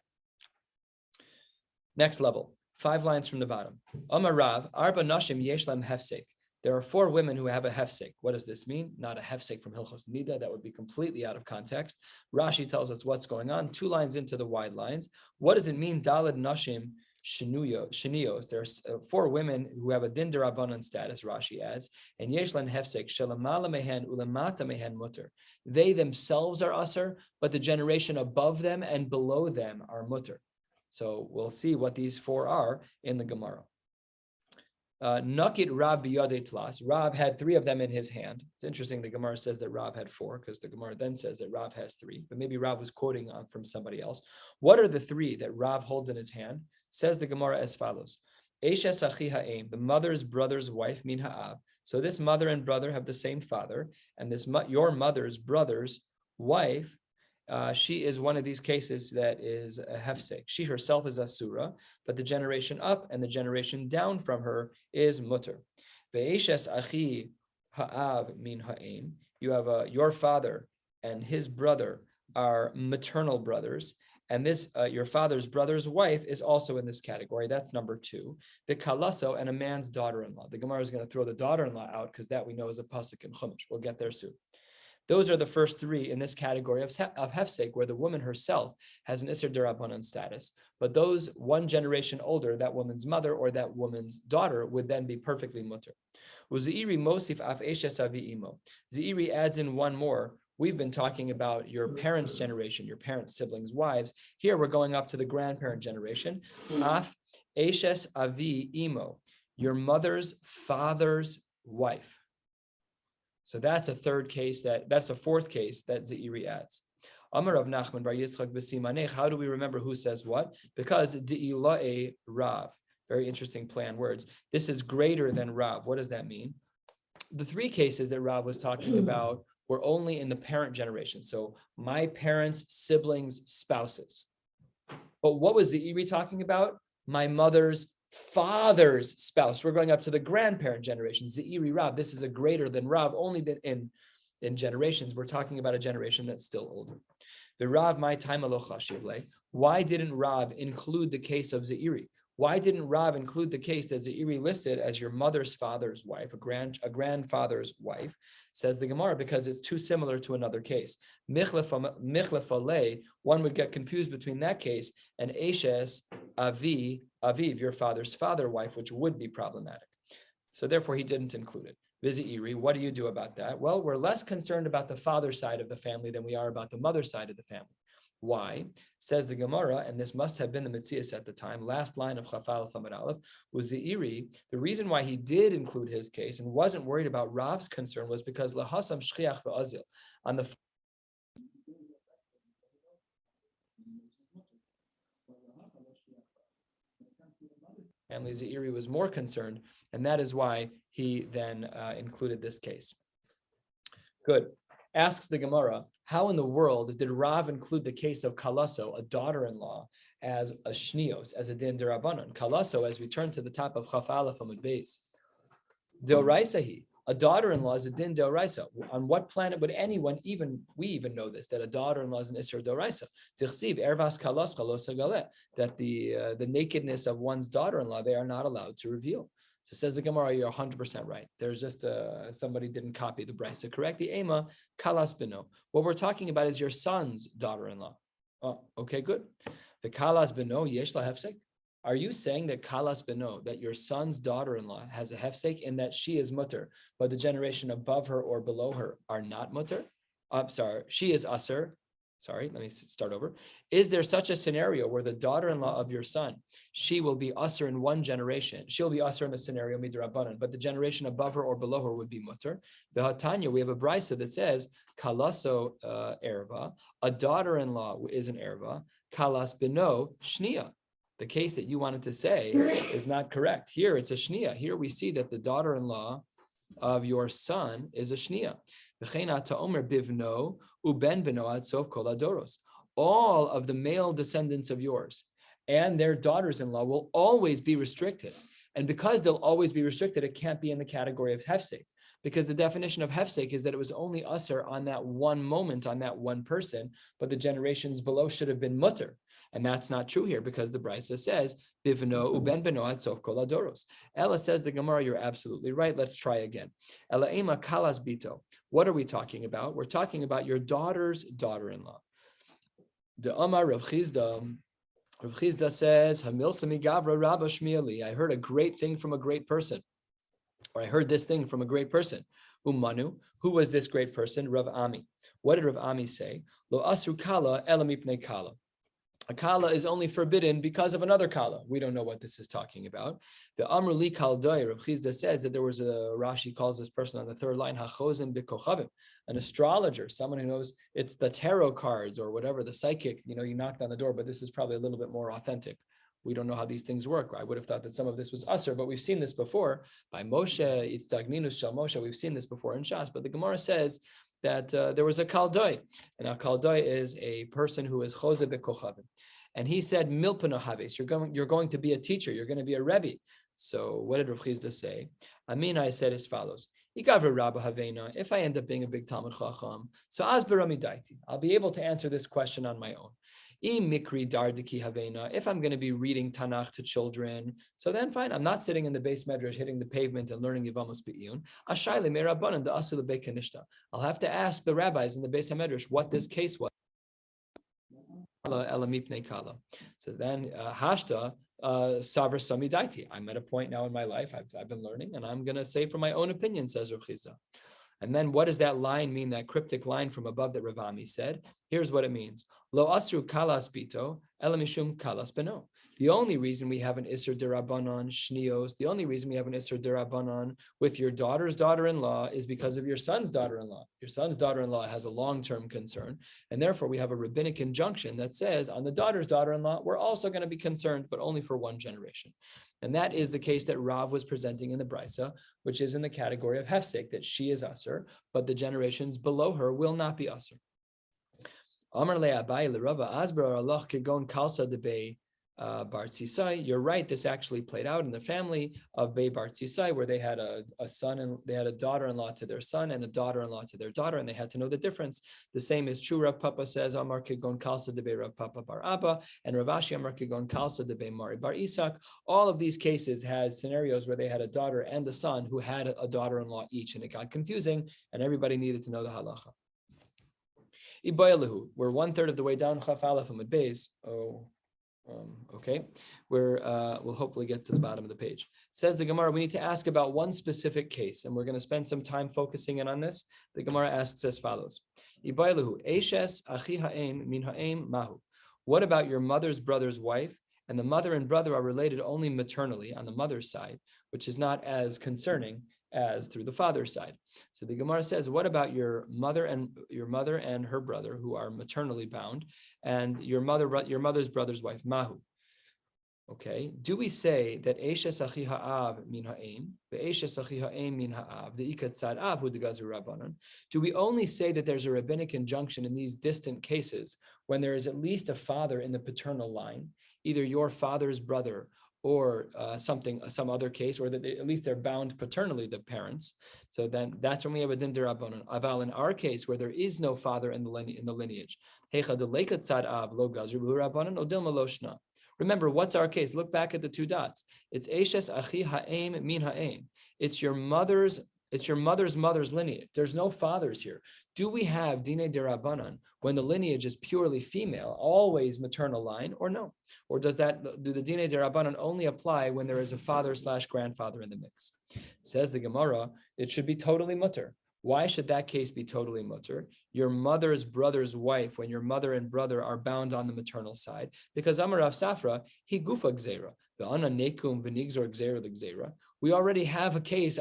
Next level. 5 lines from the bottom. Amar Rav, Arba Nashim Yeshlam Hefsek. There are 4 women who have a hefsek. What does this mean? Not a hefsek from Hilchos Nida. That would be completely out of context. Rashi tells us what's going on. 2 lines into the wide lines. What does it mean? Daled nashim sheniyos. There's 4 women who have a din derabanan status. Rashi adds, and yeshlan hefsek shelamala mehen ulamata mehen mutter. They themselves are usher, but the generation above them and below them are mutter. So we'll see what these 4 are in the Gemara. Nakit Rab biyadei tlas. Rab had 3 of them in his hand. It's interesting. The Gemara says that Rab had 4 because the Gemara then says that Rab has 3. But maybe Rab was quoting from somebody else. What are the 3 that Rab holds in his hand? Says the Gemara as follows: Eshes achi ha'em, the mother's brother's wife, min ha'av. So this mother and brother have the same father, and this your mother's brother's wife. She is one of these cases that is a hefsek. She herself is asura, but the generation up and the generation down from her is mutter. Ve'eshes achi ha'av min ha'em. You have your father and his brother are maternal brothers, and this your father's brother's wife is also in this category. That's number 2. The kalaso, and a man's daughter-in-law. The Gemara is going to throw the daughter-in-law out because that we know is a pasuk in Chumash. We'll get there soon. Those are the first 3 in this category of hefsek, where the woman herself has an Isser Derabanan status. But those 1 generation older, that woman's mother or that woman's daughter, would then be perfectly mutter. Uzeiri mosif af eshes avi imo. Zeiri adds in 1 more. We've been talking about your parents' generation, your parents' siblings' wives. Here we're going up to the grandparent generation. Af eshes avi imo, your mother's father's wife. So that's a 3rd case, that's a 4th case that Zeiri adds. Amar Rav Nachman bar Yitzchak b'simanech. How do we remember who says what? Because de'ilae Rav. Very interesting play on words. This is greater than Rav. What does that mean? The 3 cases that Rav was talking about were only in the parent generation. So my parents, siblings, spouses. But what was Zeiri talking about? My mother's father's spouse. We're going up to the grandparent generation. Zeiri Rav. This is a greater than Rav, only been in generations. We're talking about a generation that's still older. The Rav, my time alochashivle. Why didn't Rav include the case of Zeiri? Why didn't Rav include the case that Zeiri listed as your mother's father's wife, a grandfather's wife? Says the Gemara, because it's too similar to another case. Michlefalei, one would get confused between that case and Eshes Aviv, your father's father wife, which would be problematic. So therefore, he didn't include it. Zeiri, what do you do about that? Well, we're less concerned about the father side of the family than we are about the mother side of the family. Why? Says the Gemara, and this must have been the Metzias at the time, last line of Chafal Amud Aleph, was Zeiri. The reason why he did include his case and wasn't worried about Rav's concern was because Lahasam Shchiach V'Azil, on the family, Zeiri was more concerned, and that is why he then included this case. Good. Asks the Gemara, how in the world did Rav include the case of Kalaso, a daughter-in-law, as a shnios, as a din derabanan? Kalaso, as we turn to the top of Chaf Aleph Amud Beis, deoraisahi, a daughter-in-law is a din deoraisa. On what planet would anyone we even know this, that a daughter-in-law is an isser deoraisa? Tichsiv ervas kalas chalos hagaleh, that the nakedness of one's daughter-in-law they are not allowed to reveal. So says the Gemara, you're 100% right. There's just somebody didn't copy the brisa correctly. Ema kalas beno. What we're talking about is your son's daughter-in-law. Oh, okay, good. The kalas beno yesh la hefsek. Are you saying that kalas beno, that your son's daughter-in-law has a hefsek in that she is mutter, but the generation above her or below her are not mutter? She is usher. Sorry, let me start over. Is there such a scenario where the daughter-in-law of your son, she will be usher in one generation? She'll be usher in the scenario midrabanan, but the generation above her or below her would be mutter. V'hatanya, we have a brisa that says kalaso erva, a daughter-in-law is an erva, kalas beno shnia. The case that you wanted to say is not correct. Here it's a shnia. Here we see that the daughter-in-law of your son is a shnia. All of the male descendants of yours and their daughters-in-law will always be restricted. And because they'll always be restricted, it can't be in the category of hefsek. because the definition of hefsek is that it was only usher on that one moment, on that one person, but the generations below should have been mutter. And that's not true here because the Brisa says, Bivno uben beno ad sof kol hadoros. Ella says the Gemara, you're absolutely right. Let's try again. Ella ema kalas bito. What are we talking about? We're talking about your daughter's daughter-in-law. The Amar Rav Chizda. Rav Chizda says, Hamilsa migavra Rabba Shmieli. I heard a great thing from a great person. Or I heard this thing from a great person. Umanu, who was this great person? Rav Ami. What did Rav Ami say? Lo asu kala ela mipnei kala. A kala is only forbidden because of another kala. We don't know what this is talking about. The Amruli Kaldai, Rav Chizda says that there was a, Rashi calls this person on the third line, Hachozim B'Kochavim, an astrologer, someone who knows it's the tarot cards or whatever, the psychic, you knocked on the door, but this is probably a little bit more authentic. We don't know how these things work. I would have thought that some of this was usher, but we've seen this before by Moshe, it's Dagminus Shal Moshe. We've seen this before in Shas, but the Gemara says that there was a kaldai, and a kaldai is a person who is chose bekochavim, and he said milpana haves, you're going to be a teacher, you're going to be a rebbe. So what did Rav Chizda say? Amina said as follows: Ikavra Rabba Havena, if I end up being a big Talmud Chacham, so Asbarami Daiti, I'll be able to answer this question on my own. Mikri Dardiki Havena, if I'm going to be reading Tanakh to children, so then fine, I'm not sitting in the base medrash hitting the pavement and learning Yevamos Be'iyun. Ashayle Me'Rabbanan da Asul Be'Kanishta. I'll have to ask the rabbis in the base medrash what this case was. So then Hashta Sabr Sami Daiti. I'm at a point now in my life, I've been learning, and I'm going to say from my own opinion, says Rav Chizda. And then what does that line mean, that cryptic line from above that Rav Ami said? Here's what it means. Lo asru kalas bito, elamishum kalas beno. The only reason we have an Isser Derabanan Shnios, the only reason we have an Isser Derabanan with your daughter's daughter-in-law is because of your son's daughter-in-law. Your son's daughter-in-law has a long-term concern, and therefore we have a rabbinic injunction that says on the daughter's daughter-in-law, we're also going to be concerned, but only for one generation. And that is the case that Rav was presenting in the Brisa, which is in the category of Hefsek, that she is Asr, but the generations below her will not be Asr. Amar le Abai le Rava Asbar Allah kegon kalsa de Bei Bar Tzisai. You're right. This actually played out in the family of Bei Bar Tzisai, where they had a son and they had a daughter-in-law to their son and a daughter-in-law to their daughter, and they had to know the difference. The same is true. Rav Papa says Amar kegon kalsa de Bei Rav Papa Bar Abba, and Rav Ashi Amar kegon kalsa de Bei Mari Bar Isak. All of these cases had scenarios where they had a daughter and a son who had a daughter-in-law each, and it got confusing, and everybody needed to know the halacha. Ibayalehu, we're 1/3 of the way down Chaf Aleph Amud Beis. Okay, we'll hopefully get to the bottom of the page. Says the Gemara, we need to ask about one specific case, and we're going to spend some time focusing in on this. The Gemara asks as follows: Ibayalehu, Eishes achi ha'em min ha'em mahu. What about your mother's brother's wife? And the mother and brother are related only maternally on the mother's side, which is not as concerning as through the father's side. So the Gemara says, what about your mother and her brother who are maternally bound, and your mother's brother's wife, Mahu? Okay, do we say that Eishes achi ha'av min ha'em, ve'eishes achi ha'em min ha'av, the ikat tzad av hu degazu rabbanon? Do we only say that there's a rabbinic injunction in these distant cases when there is at least a father in the paternal line, either your father's brother or some other case, or that at least they're bound paternally, the parents? So then that's when we have a din derabanan. Aval, in our case, where there is no father in the lineage, remember, what's our case? Look back at the two dots. It's Eishes achi ha'em min ha'em. It's your mother's mother's lineage. There's no fathers here. Do we have dine derabanan when the lineage is purely female, always maternal line, or no? Or do the dine derabanan only apply when there is a father/grandfather in the mix? Says the Gemara, it should be totally mutter. Why should that case be totally mutter? Your mother's brother's wife, when your mother and brother are bound on the maternal side, because Amar Rav Safra, he gufa gzeira, the ana nekum v'nigzor gzeira l'gzeira. We already have a case.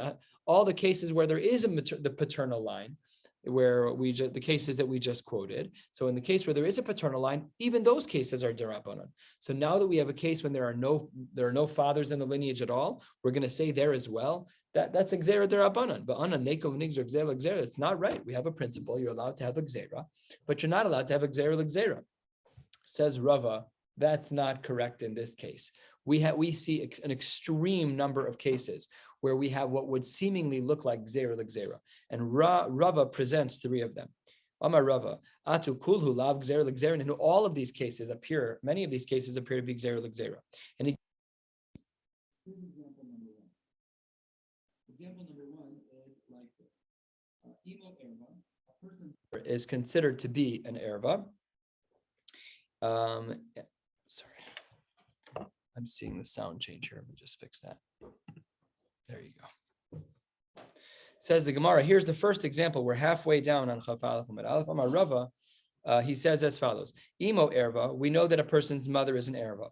All the cases where there is the paternal line, where the cases that we just quoted. So in the case where there is a paternal line, even those cases are derabanan. So now that we have a case when there are no fathers in the lineage at all, we're going to say there as well that's a gzera derabanan. But ana nekov nigzor gzera l'gzera, it's not right. We have a principle. You're allowed to have a gzera, but you're not allowed to have a gzera l'gzera. Says Rava, that's not correct in this case. We see an extreme number of cases where we have what would seemingly look like gzeira. And Rava presents three of them. Amar Rava, Atu kulhu lav gzeira, and all of these cases appear, many of these cases appear to be gzeira. And Here's example number one. Example number one is like this. Emo erva, a person is considered to be an erva. Sorry, I'm seeing the sound change here. Let me just fix that. There you go. Says the Gemara. Here's the first example. We're halfway down on Chaf Aleph Amud Aleph. Amar Rava, he says as follows: Imo erva. We know that a person's mother is an erva.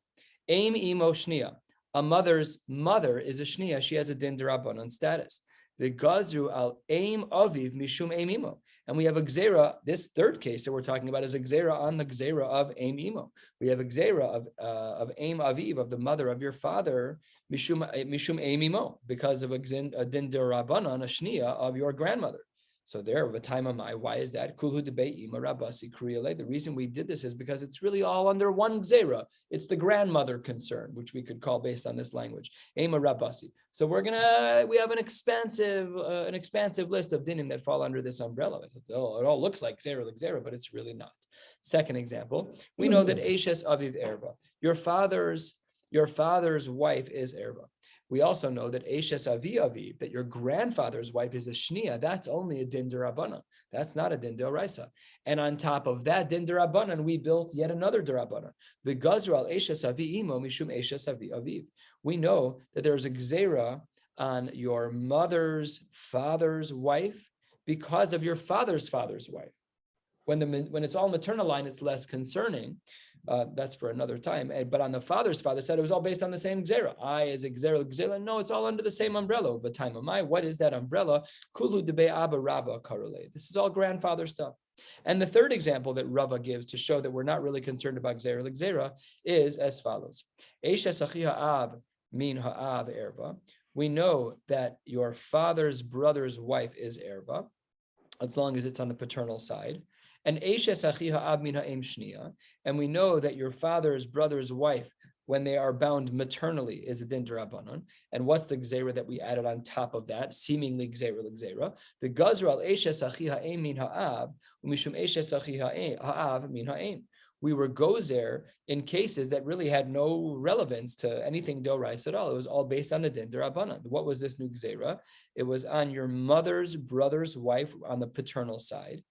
Aim imo shnia. A mother's mother is a shnia. She has a din d'Rabbanan status. The gazru al aim aviv mishum aim imo. And we have a gzera. This third case that we're talking about is a gzera on the gzera of aim imo. We have a gzera of aim aviv, of the mother of your father, mishum aim imo, because of a din d'Rabbanan, a shnia of your grandmother. So there, why is that? The reason we did this is because it's really all under one gzera. It's the grandmother concern, which we could call based on this language. Ema rabasi. So we have an expansive list of dinim that fall under this umbrella. It all looks like gzera, but it's really not. Second example, we know that Eshes Aviv Erva, your father's wife is Erva. We also know that Eshes Avi Aviv, that your grandfather's wife is a shnia. That's only a din d'Rabbanan. That's not a din d'Oraisa. And on top of that din d'Rabbanan, we built yet another d'Rabbanan. The Gazral Eshes Avi Imo Mishum Eshes Avi Aviv. We know that there's a gzera on your mother's father's wife because of your father's wife. When it's all maternal line, it's less concerning. That's for another time. But on the father's father side, it was all based on the same gzera. I is a gzera. No, it's all under the same umbrella. Over time of my, what is that umbrella? Kulu debe abba rabba karule. This is all grandfather stuff. And the third example that Rava gives to show that we're not really concerned about gzera is as follows: Eshes achi ha'av min ha'av erva. We know that your father's brother's wife is erva, as long as it's on the paternal side. And Eshes achi ha'av min ha'em shnia, and we know that your father's brother's wife, when they are bound maternally, is a din d'Rabbanan. And what's the gzera that we added on top of that? Seemingly gzera. The gazra al Eshes achi ha'em min ha'av, umishum Eshes achi ha'av min ha'em. We were gozer in cases that really had no relevance to anything d'oraisa at all. It was all based on the din d'Rabbanan. What was this new gzera? It was on your mother's brother's wife on the paternal side.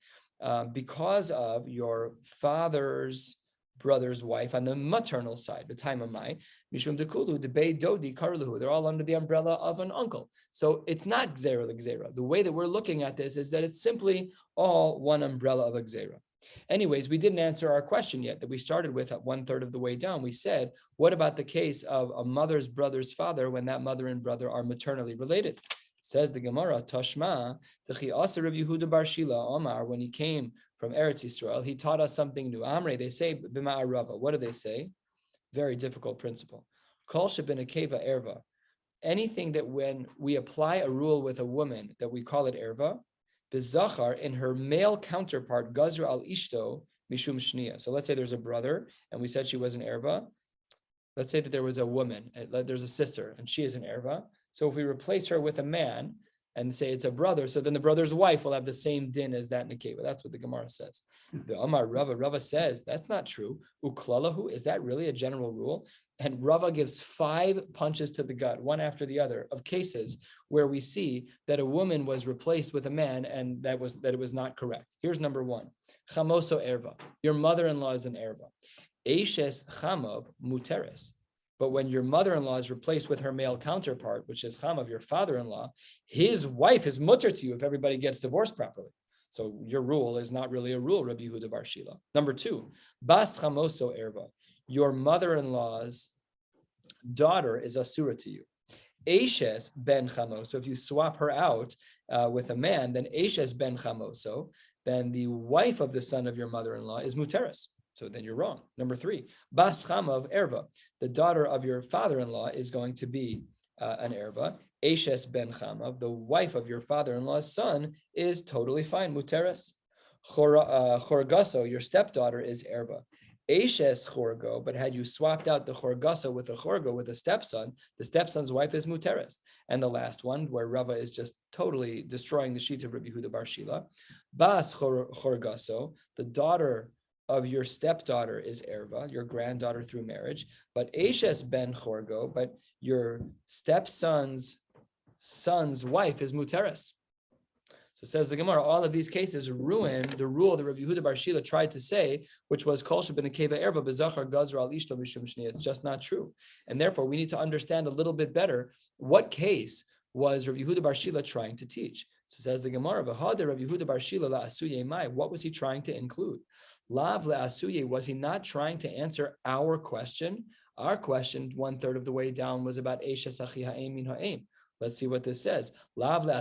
Because of your father's brother's wife on the maternal side, the time of my mishum dekulu debei dodi karluhu. They're all under the umbrella of an uncle. So it's not gzera. The way that we're looking at this is that it's simply all one umbrella of a gzera. Anyways, we didn't answer our question yet that we started with at 1/3 of the way down. We said, what about the case of a mother's brother's father when that mother and brother are maternally related? Says the Gemara, Tashma, Rabbi Yehuda bar Shila Omar, when he came from Eretz Yisrael, he taught us something new. Amre, they say, B'ma'ar Rava. What do they say? Very difficult principle. Kol shebin akeva erva. Anything that when we apply a rule with a woman that we call it erva, B'zachar, in her male counterpart, Gazra al ishto mishum shnia. So let's say there's a brother, and we said she was an erva. Let's say that there was a woman, there's a sister, and she is an erva. So if we replace her with a man and say it's a brother, so then the brother's wife will have the same din as that nekeva. That's what the Gemara says. The Amar Rava says that's not true. Uklalahu, is that really a general rule? And Rava gives 5 punches to the gut, one after the other, of cases where we see that a woman was replaced with a man and that it was not correct. Here's number 1. Chamoso erva. Your mother-in-law is an erva. Eshes chamov muteres. But when your mother-in-law is replaced with her male counterpart, which is cham of your father-in-law, his wife is mutter to you if everybody gets divorced properly. So your rule is not really a rule, Rabbi Yehuda bar Shila. Number 2, bas chamoso erva. Your mother-in-law's daughter is asura to you. Eshes ben chamoso. If you swap her out with a man, then Eshes ben chamoso, then the wife of the son of your mother-in-law is muteres. So then you're wrong. Number 3, bas chama of erva. The daughter of your father-in-law is going to be an erva. Eshes ben chama, the wife of your father-in-law's son, is totally fine. Muteres. Chorgaso, your stepdaughter, is erva. Eshes chorgo, but had you swapped out the chorgasa with a chorgo with a stepson, the stepson's wife is muteres. And the last one, where Rava is just totally destroying the sheet of Rabbi Yehuda bar Shila, bas chorgaso, the daughter of your stepdaughter is erva, your granddaughter through marriage, but Eshes ben chorgo, but your stepson's wife is muteres. So says the Gemara, all of these cases ruin the rule that Rabbi Yehuda bar Shila tried to say, which was kol sheben akeva erva bezachar gazra al ishto mishum shniya. It's just not true, and therefore we need to understand a little bit better what case was Rabbi Yehuda bar Shila trying to teach. So says the Gemara, v'hada Rabbi Yehuda bar Shila la asuye mai. What was he trying to include? Lav la asuye, was he not trying to answer our question? Our question, 1/3 of the way down, was about eshes achi ha'em min ha'em. Let's see what this says. Maybe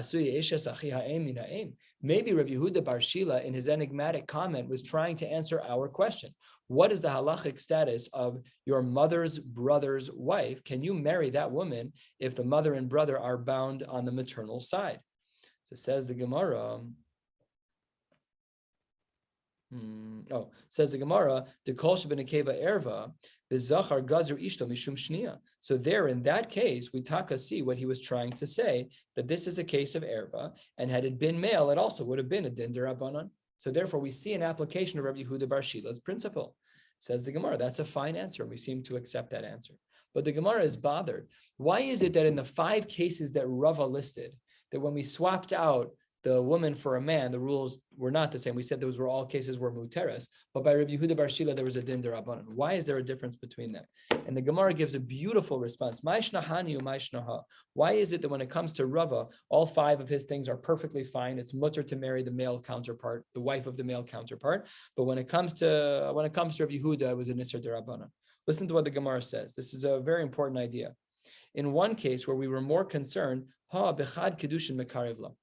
Rabbi Yehuda bar Shila, in his enigmatic comment, was trying to answer our question. What is the halachic status of your mother's brother's wife? Can you marry that woman if the mother and brother are bound on the maternal side? So says the Gemara. Says the Gemara, the kol sheben akeva erva, the zachar gazer ishto mishum shniya. So there, in that case, we taka see what he was trying to say, that this is a case of erva, and had it been male, it also would have been a din derabanan. So therefore, we see an application of Rabbi Yehuda bar Shila's principle. Says the Gemara, that's a fine answer, and we seem to accept that answer. But the Gemara is bothered. Why is it that in the 5 cases that Rava listed, that when we swapped out the woman for a man, the rules were not the same? We said those were all cases were muteres, but by Rabbi Yehuda bar Shila, there was a din derabanan. Why is there a difference between them? And the Gemara gives a beautiful response. Why is it that when it comes to Rava, all 5 of his things are perfectly fine? It's mutter to marry the male counterpart, the wife of the male counterpart. But when it comes to Rabbi Yehuda, it was an isser derabanan. Listen to what the Gemara says. This is a very important idea. In one case where we were more concerned, bechad kedushin mekarevla,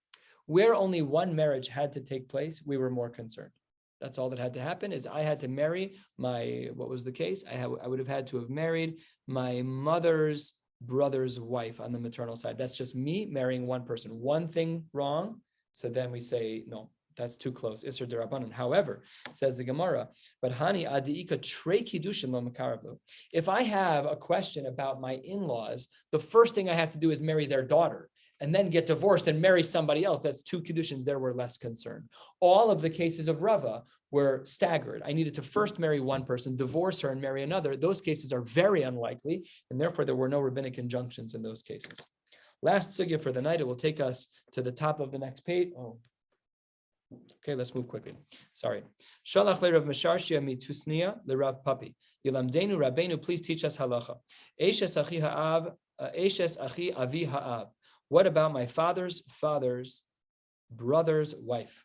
where only one marriage had to take place, we were more concerned. That's all that had to happen, is I had to marry what was the case? I would have had to have married my mother's brother's wife on the maternal side. That's just me marrying one person. One thing wrong, so then we say, no, that's too close. Isser derabanan. However, says the Gemara, but hani adiika trei kiddushin lo mekaravlu. If I have a question about my in-laws, the first thing I have to do is marry their daughter, and then get divorced and marry somebody else. That's 2 kedushin. There we're less concerned. All of the cases of Rava were staggered. I needed to first marry one person, divorce her, and marry another. Those cases are very unlikely, and therefore there were no rabbinic injunctions in those cases. Last sugya for the night. It will take us to the top of the next page. Okay, let's move quickly. Sorry. Shalach le Rav Mesharshia mitusnia le Rav Papi. Yilamdenu Rabbeinu, please teach us halacha. Eshes achi ha'av, eshes achi avi ha'av. What about my father's brother's wife?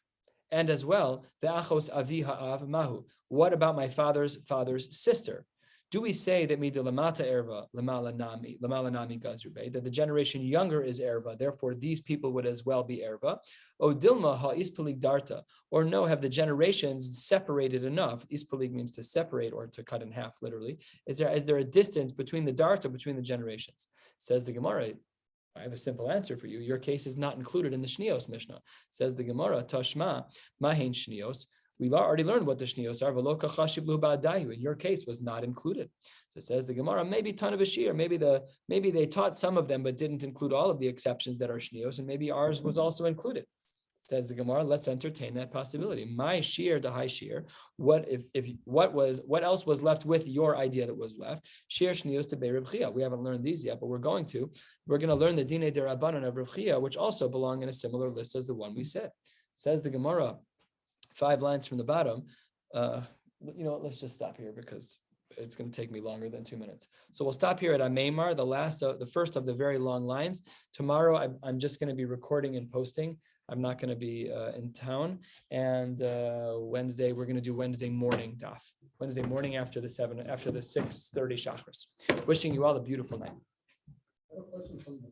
And as well, the achos avi ha'av mahu. What about my father's sister? Do we say that midilamata erva lamala nami gazrube, that the generation younger is erva, therefore these people would as well be erva? O dilma ha ispalig darta, or no, have the generations separated enough? Ispalig means to separate or to cut in half, literally. Is there a distance between the darta, between the generations? Says the Gemara, I have a simple answer for you. Your case is not included in the Shnios Mishnah. Says the Gemara, Tashma, Mahen Shnios. We already learned what the Shnios are. Veloka chashiv lu ba'adayu. In your case, was not included. So says the Gemara, maybe ton of a shiur. Maybe they taught some of them, but didn't include all of the exceptions that are Shnios, and maybe ours was also included. Says the Gemara, let's entertain that possibility. My shiur to high shiur. What else was left with your idea that was left? Shiur shnios to Bei Reb Chia. We haven't learned these yet, but we're going to learn the Dinei Derabanan of Reb Chia, which also belong in a similar list as the one we said. Says the Gemara, 5 lines from the bottom. Let's just stop here because it's going to take me longer than 2 minutes. So we'll stop here at Ameimar, the first of the very long lines. Tomorrow, I'm just going to be recording and posting. I'm not going to be in town. And Wednesday, we're going to do Wednesday morning daf. Wednesday morning after the 6:30 shachris. Wishing you all a beautiful night. I have a question from the